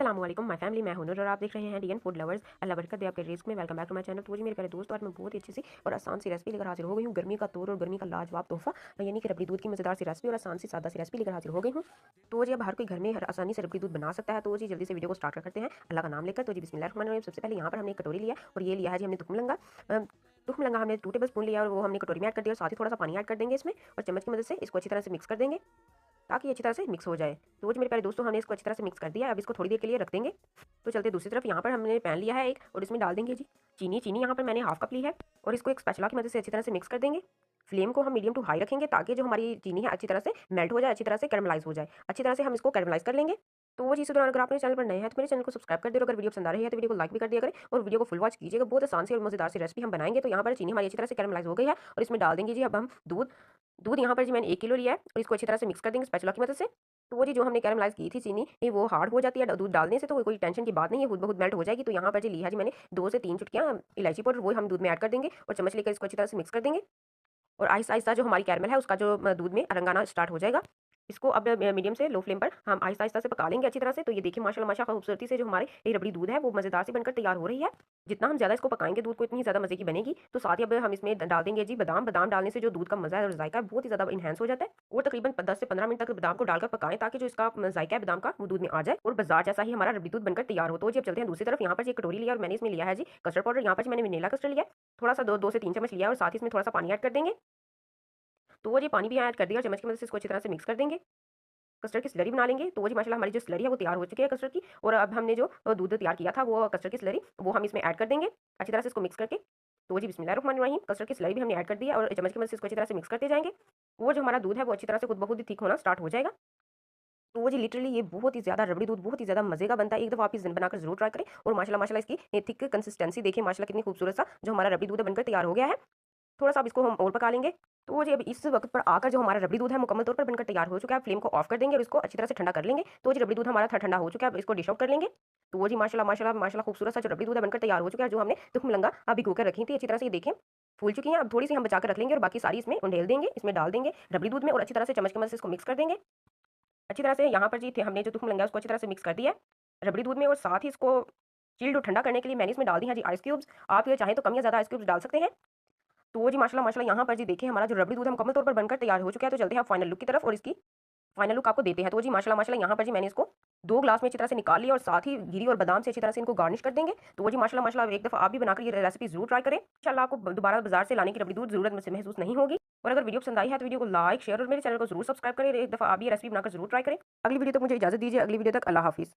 अस्सलाम वालेकुम my family, मैं हूं नूर और आप देख रहे हैं डीएन फूड लवर्स। अल्लाह बरकत दे आपके रिस्क में। Welcome back to my channel. तो जी मेरे प्यारे दोस्तों, आज मैं बहुत ही अच्छी सी और आसान सी रेसिपी लेकर हाजिर हो गई हूं। गर्मी का तोड़ और गर्मी का लाजवाब तोहफा यानी कि रबड़ी दूध की मजेदार सी रेसिपी और आसान सी सादा सी रेसिपी लेकर हाजिर हो गई हूं। तो जी अब हर कोई घर में आसानी से रबड़ी दूध बना सकता है। तो जी जल्दी से वीडियो को स्टार्ट करते हैं अल्लाह का नाम लेकर। तो जी बिस्मिल्लाहिर्रहमानिर्रहीम। सबसे पहले यहाँ पर हमने एक कटोरी लिया और ये लिया है जी हमने तुखमलंगा। तुखमलंगा हमने 2 टेबल स्पून लिया और वो हमने कटोरी में ऐड कर दिया और साथ ही थोड़ा सा पानी ऐड कर देंगे इसमें और चम्मच की मदद से इसको अच्छी तरह से मिक्स कर देंगे ताकि अच्छी तरह से मिक्स हो जाए। तो जी मेरे प्यारे दोस्तों, हमने इसको अच्छी तरह से मिक्स कर दिया है। अब इसको थोड़ी देर के लिए रख देंगे। तो चलते दूसरी तरफ, यहाँ पर हमने पैन लिया है एक और इसमें डाल देंगे जी चीनी। चीनी यहाँ पर मैंने हाफ कप ली है और इसको एक स्पैचुला की मदद से अच्छी तरह से मिक्स कर देंगे। फ्लेम को हम मीडियम टू हाई रखेंगे ताकि जो हमारी चीनी है अच्छी तरह से मेल्ट हो जाए, अच्छी तरह से कैरमलाइज हो जाए। अच्छी तरह से हम इसको कैरमलाइज कर लेंगे। तो वो जी इसी दौरान अगर आप मेरे चैनल पर नए हैं तो मेरे चैनल को सब्सक्राइब कर दे और अगर वीडियो पसंद आ रही है तो वीडियो को लाइक भी कर दिया करें और वीडियो को फुल वॉच कीजिएगा। बहुत आसान सी और मजेदार सी रेसिपी हम बनाएंगे। तो यहाँ पर चीनी हमारी अच्छी तरह से कैरमलाइज हो गई है और इसमें डाल देंगे जी अब हम दूध। दूध यहाँ पर जी मैंने 1 किलो लिया है और इसको अच्छी तरह से मिक्स कर देंगे स्पैचुला की मदद से। तो वो जी जो हमने कैरमलाइज़ की थी चीनी ये वो हार्ड हो जाती है दूध डालने से, तो कोई टेंशन की बात नहीं है, खुद ब खुद मेल्ट हो जाएगी। तो यहाँ पर जी लिया है जी मैंने 2 से 3 चुटकियाँ इलायची पाउडर, वो हम दूध में ऐड कर देंगे और चम्मच लेकर इसको अच्छी तरह से मिक्स कर देंगे। और आहिस्ता-आहिस्ता जो हमारी कैरमल है उसका जो दूध में रंग आना स्टार्ट हो जाएगा। इसको अब मीडियम से लो फ्लेम पर हम आहिस्ता-आहिस्ता से पका लेंगे अच्छी तरह से। तो ये देखिए माशाल्लाह माशाल्लाह खूबसूरती से जो हमारी ये रबड़ी दूध है वो मज़ेदार सी बनकर तैयार हो रही है। जितना हम ज़्यादा इसको पकाएँगे दूध को उतनी ज़्यादा मज़े की बनेगी। तो साथ ही अब हम इसमें डाल देंगे जी बादाम। बादाम डालने से जो दूध का मज़ा है और ज़ायका है बहुत ही ज़्यादा एनहांस हो जाता है। और तकरीबन 10 से 15 मिनट तक बादाम को डालकर पकाएँ ताकि जो इसका ज़ायका है बादाम का वो दूध में आ जाए और बाज़ार जैसा ही हमारा रबड़ी दूध बनकर तैयार हो। तो जी अब चलते हैं दूसरी तरफ। यहाँ पर जी एक कटोरी लिया और मैंने इसमें लिया है जी कस्टर्ड पाउडर। यहाँ पर जी मैंने वैनिला कस्टर्ड लिया है। थोड़ा-सा 2 से 3 चम्मच लिया है और साथ ही इसमें थोड़ा-सा पानी ऐड कर देंगे। तो वो जी पानी भी ऐड कर दिया और चम्मच की मदद से इसको अच्छी तरह से मिक्स कर देंगे। कस्टर्ड की स्लरी बना लेंगे। तो वो जी माशाल्लाह हमारी जो स्लरी है वो तैयार हो चुकी है कस्टर्ड की। और अब हमने जो दूध तैयार किया था वो कस्टर्ड की स्लरी वो हम इसमें ऐड कर देंगे अच्छी तरह से इसको मिक्स करके। तो वो जी बिस्मिल्लाहिर्रहमानिर्रहीम, कस्टर्ड की स्लरी भी हमने ऐड कर दिया और चम्मच की मदद से इसको अच्छी तरह से मिक्स करते जाएंगे। वो जो हमारा दूध है वो अच्छी तरह से खुद ब खुद ही थिक होना स्टार्ट हो जाएगा। तो वो जी लिटरली ये बहुत ही ज़्यादा रबड़ी दूध बहुत ही ज़्यादा मज़े का बनता है। एक दफ़ा आप इस दिन बनाकर ज़रूर ट्राई करें। और माशाल्लाह माशाल्लाह इसकी थिक कंसिस्टेंसी देखिए माशाल्लाह कितनी खूबसूरत सा जो हमारा रबड़ी दूध है बनकर तैयार हो गया है। थोड़ा-सा अब इसको हम और पका लेंगे। तो वो जी अब इस वक़्त पर आकर जो हमारा रबड़ी दूध है मुकम्मल तौर पर बनकर तैयार हो चुका है। फ्लेम को ऑफ कर देंगे और इसको अच्छी तरह से ठंडा कर लेंगे। तो जी रबड़ी दूध हमारा ठंडा हो चुका है, अब इसको डिश आउट कर लेंगे। तो वो जी माशाल्लाह माशाल्लाह माशाल्लाह खूबसूरत सा जो रबड़ी दूध है बनकर तैयार हो चुका है। जो हमने तुखमलंगा भिगो कर रखी थी अच्छी तरह से, ये देखें फूल चुकी हैं। अब थोड़ी-सी हम बचा कर रख लेंगे और बाकी सारी इसमें उंडेल देंगे, इसमें डाल देंगे रबड़ी दूध में और अच्छी तरह से चम्मच की मदद से इसको मिक्स कर देंगे। अच्छी तरह से यहाँ पर जी थे हमने जो तुखमलंगा है उसको अच्छी तरह से मिक्स कर दिया है रबड़ी दूध में और साथ ही इसको चिल्ड और ठंडा करने के लिए मैंने इसमें डाल दी है जी आइस क्यूब्स। आप ये चाहें तो कम या ज़्यादा आइस क्यूब्स डाल सकते हैं। तो वो जी माशाल्लाह माशाल्लाह यहाँ पर जी देखिए हमारा जो रबड़ी दूध है मुकम्मल तौर पर बनकर तैयार हो चुका है। तो चलते हैं फाइनल लुक की तरफ और इसकी फाइनल लुक आपको देते हैं। तो जी माशाल्लाह माशाल्लाह यहाँ पर जी मैंने इसको 2 ग्लास में अच्छी तरह से निकाल लिया और साथ ही घी और बादाम से अच्छी तरह से इनको गार्निश कर देंगे। तो वो जी माशाल्लाह माशाल्लाह एक दफ़ा आप भी बनाकर ये रेसिपी ज़रूर ट्राई करें। इंशाल्लाह आपको दोबारा बाजार से लाने की रबड़ी दूध ज़रूरत मुझसे महसूस नहीं होगी। और अगर वीडियो पसंद आई है तो वीडियो को लाइक, शेयर और मेरे चैनल को ज़रूर सब्सक्राइब करें। एक दफ़ा आप ये रेसिपी बनाकर ज़रूर ट्राई करें। अगली वीडियो तक मुझे इजाज़त दीजिए। अगली वीडियो तक अल्लाह हाफ़िज़।